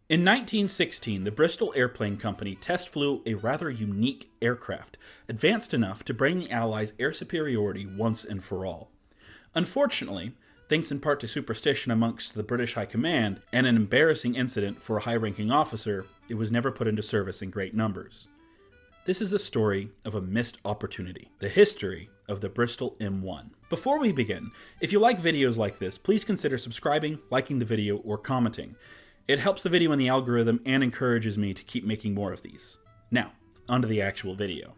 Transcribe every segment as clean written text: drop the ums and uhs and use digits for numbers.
In 1916, the Bristol Airplane Company test flew a rather unique aircraft, advanced enough to bring the Allies air superiority once and for all. Unfortunately, thanks in part to superstition amongst the British High Command and an embarrassing incident for a high-ranking officer, it was never put into service in great numbers. This is the story of a missed opportunity, the history of the Bristol M.1. Before we begin, if you like videos like this, please consider subscribing, liking the video, or commenting. It helps the video in the algorithm and encourages me to keep making more of these. Now, onto the actual video.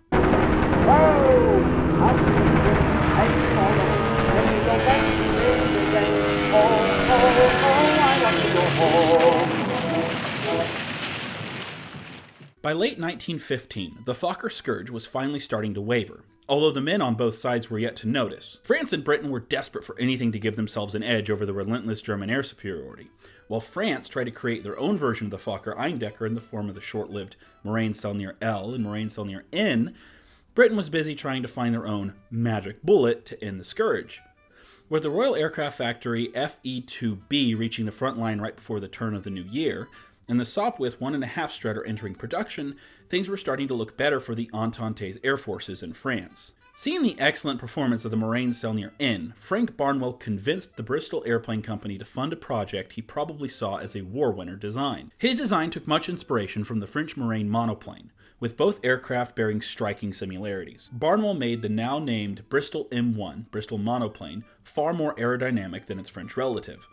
By late 1915, the Fokker scourge was finally starting to waver, although the men on both sides were yet to notice. France and Britain were desperate for anything to give themselves an edge over the relentless German air superiority, while France tried to create their own version of the Fokker Eindecker in the form of the short-lived Morane-Saulnier L and Morane-Saulnier N. Britain was busy trying to find their own magic bullet to end the scourge. With the Royal Aircraft Factory FE-2B reaching the front line right before the turn of the new year, and the Sopwith 1.5 Strutter entering production, things were starting to look better for the Entente's air forces in France. Seeing the excellent performance of the Morane-Saulnier N, Frank Barnwell convinced the Bristol Airplane Company to fund a project he probably saw as a war-winner design. His design took much inspiration from the French Marine Monoplane, with both aircraft bearing striking similarities. Barnwell made the now-named Bristol M.1, Bristol Monoplane, far more aerodynamic than its French relative.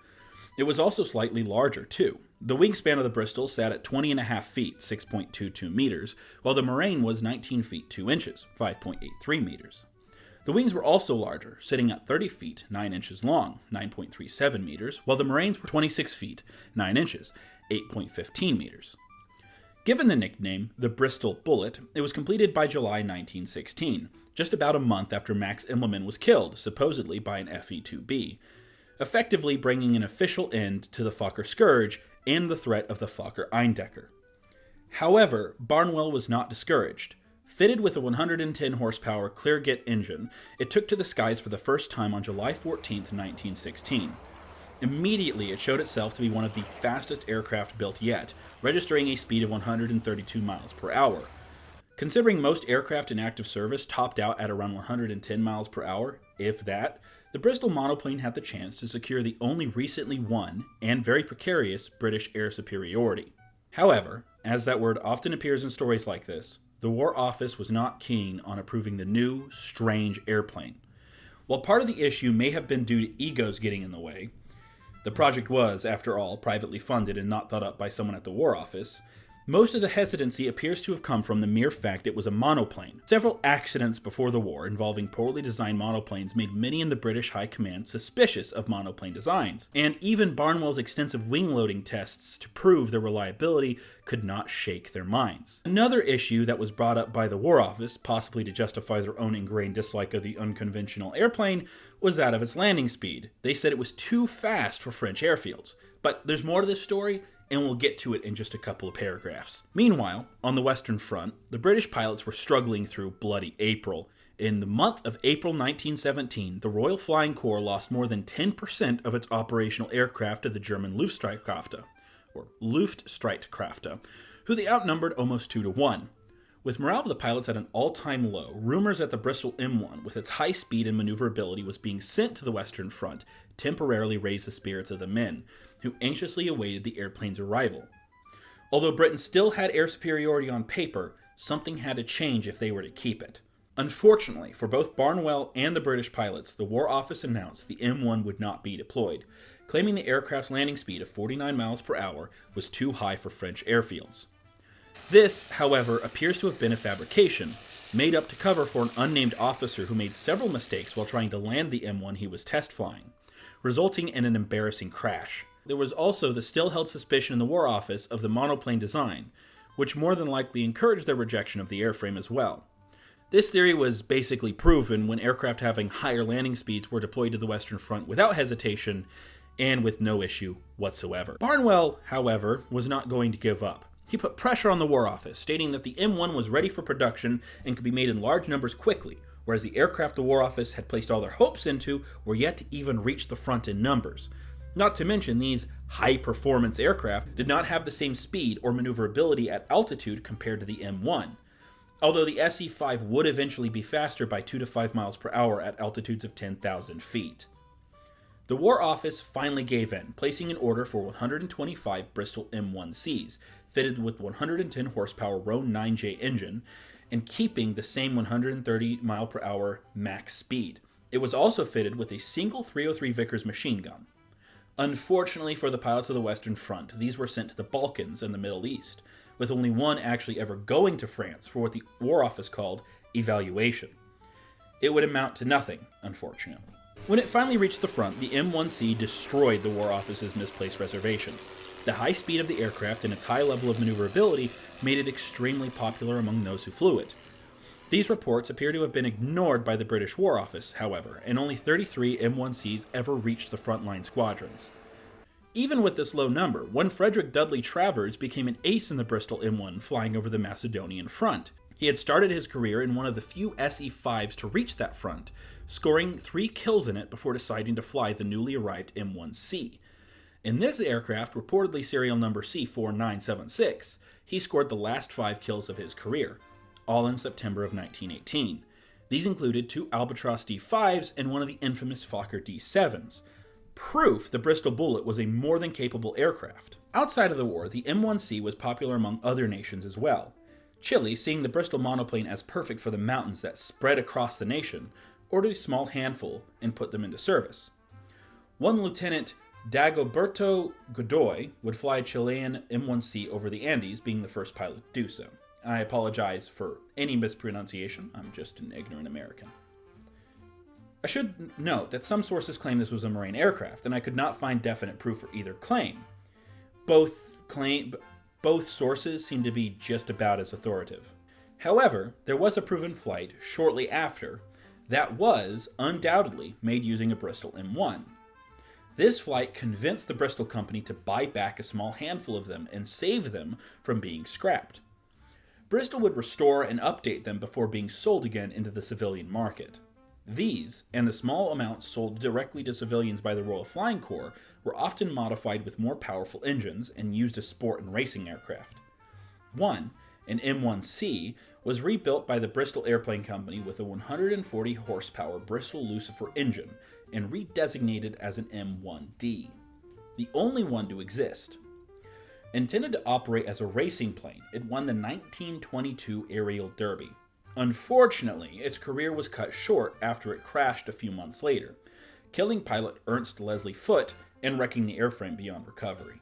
It was also slightly larger, too. The wingspan of the Bristol sat at 20.5 feet, 6.22 meters, while the Morane was 19 feet 2 inches, 5.83 meters. The wings were also larger, sitting at 30 feet, 9 inches long, 9.37 meters, while the Moranes were 26 feet, 9 inches, 8.15 meters. Given the nickname, the Bristol Bullet, it was completed by July 1916, just about a month after Max Immelmann was killed, supposedly by an FE-2B, effectively bringing an official end to the Fokker scourge and the threat of the Fokker Eindecker. However, Barnwell was not discouraged. Fitted with a 110 horsepower Clearjet engine, it took to the skies for the first time on July 14, 1916. Immediately, it showed itself to be one of the fastest aircraft built yet, registering a speed of 132 miles per hour. Considering most aircraft in active service topped out at around 110 miles per hour, if that, the Bristol monoplane had the chance to secure the only recently won, and very precarious, British air superiority. However, as that word often appears in stories like this, the War Office was not keen on approving the new, strange airplane. While part of the issue may have been due to egos getting in the way, the project was, after all, privately funded and not thought up by someone at the War Office, most of the hesitancy appears to have come from the mere fact it was a monoplane. Several accidents before the war involving poorly designed monoplanes made many in the British High Command suspicious of monoplane designs, and even Barnwell's extensive wing loading tests to prove their reliability could not shake their minds. Another issue that was brought up by the War Office, possibly to justify their own ingrained dislike of the unconventional airplane, was that of its landing speed. They said it was too fast for French airfields. But there's more to this story, and we'll get to it in just a couple of paragraphs. Meanwhile, on the Western Front, the British pilots were struggling through bloody April. In the month of April 1917, the Royal Flying Corps lost more than 10% of its operational aircraft to the German Luftstreitkräfte, who they outnumbered almost 2-1. With morale of the pilots at an all-time low, rumors that the Bristol M.1, with its high speed and maneuverability, was being sent to the Western Front temporarily raised the spirits of the men, who anxiously awaited the airplane's arrival. Although Britain still had air superiority on paper, something had to change if they were to keep it. Unfortunately, for both Barnwell and the British pilots, the War Office announced the M1 would not be deployed, claiming the aircraft's landing speed of 49 miles per hour was too high for French airfields. This, however, appears to have been a fabrication, made up to cover for an unnamed officer who made several mistakes while trying to land the M1 he was test flying, resulting in an embarrassing crash. There was also the still-held suspicion in the War Office of the monoplane design, which more than likely encouraged their rejection of the airframe as well. This theory was basically proven when aircraft having higher landing speeds were deployed to the Western Front without hesitation and with no issue whatsoever. Barnwell, however, was not going to give up. He put pressure on the War Office, stating that the M1 was ready for production and could be made in large numbers quickly, whereas the aircraft the War Office had placed all their hopes into were yet to even reach the front in numbers. Not to mention, these high-performance aircraft did not have the same speed or maneuverability at altitude compared to the M1, although the SE-5 would eventually be faster by 2 to 5 miles per hour at altitudes of 10,000 feet. The War Office finally gave in, placing an order for 125 Bristol M.1Cs, fitted with 110 horsepower Roan 9J engine, and keeping the same 130 mile per hour max speed. It was also fitted with a single 303 Vickers machine gun. Unfortunately for the pilots of the Western Front, these were sent to the Balkans and the Middle East, with only one actually ever going to France for what the War Office called evaluation. It would amount to nothing, unfortunately. When it finally reached the front, the M1C destroyed the War Office's misplaced reservations. The high speed of the aircraft and its high level of maneuverability made it extremely popular among those who flew it. These reports appear to have been ignored by the British War Office, however, and only 33 M1Cs ever reached the frontline squadrons. Even with this low number, one Frederick Dudley Travers became an ace in the Bristol M1 flying over the Macedonian front. He had started his career in one of the few SE-5s to reach that front, scoring 3 kills in it before deciding to fly the newly arrived M1C. In this aircraft, reportedly serial number C4976, he scored the last 5 kills of his career, all in September of 1918. These included 2 Albatross D5s and one of the infamous Fokker D7s. Proof the Bristol Bullet was a more than capable aircraft. Outside of the war, the M1C was popular among other nations as well. Chile, seeing the Bristol monoplane as perfect for the mountains that spread across the nation, ordered a small handful and put them into service. One Lieutenant Dagoberto Godoy would fly a Chilean M1C over the Andes, being the first pilot to do so. I apologize for any mispronunciation, I'm just an ignorant American. I should note that some sources claim this was a Marine aircraft, and I could not find definite proof for either claim. Both sources seem to be just about as authoritative. However, there was a proven flight shortly after that was undoubtedly made using a Bristol M1. This flight convinced the Bristol company to buy back a small handful of them and save them from being scrapped. Bristol would restore and update them before being sold again into the civilian market. These, and the small amounts sold directly to civilians by the Royal Flying Corps, were often modified with more powerful engines and used as sport and racing aircraft. One, an M1C, was rebuilt by the Bristol Aeroplane Company with a 140 horsepower Bristol Lucifer engine and redesignated as an M1D, the only one to exist. Intended to operate as a racing plane, it won the 1922 Aerial Derby. Unfortunately, its career was cut short after it crashed a few months later, killing pilot Ernst Leslie Foote and wrecking the airframe beyond recovery.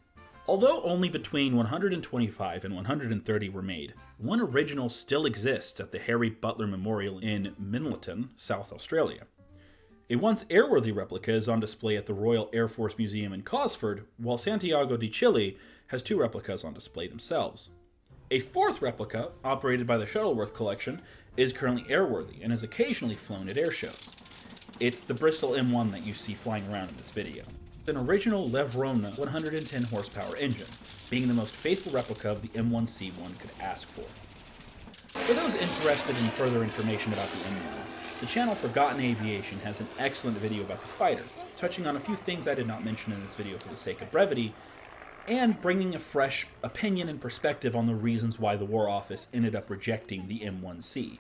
Although only between 125 and 130 were made, one original still exists at the Harry Butler Memorial in Minleton, South Australia. A once airworthy replica is on display at the Royal Air Force Museum in Cosford, while Santiago de Chile has 2 replicas on display themselves. A 4th replica, operated by the Shuttleworth Collection, is currently airworthy and is occasionally flown at air shows. It's the Bristol M1 that you see flying around in this video. An original Levrona 110 horsepower engine, being the most faithful replica of the M1C one could ask for. For those interested in further information about the M1, the channel Forgotten Aviation has an excellent video about the fighter, touching on a few things I did not mention in this video for the sake of brevity, and bringing a fresh opinion and perspective on the reasons why the War Office ended up rejecting the M1C,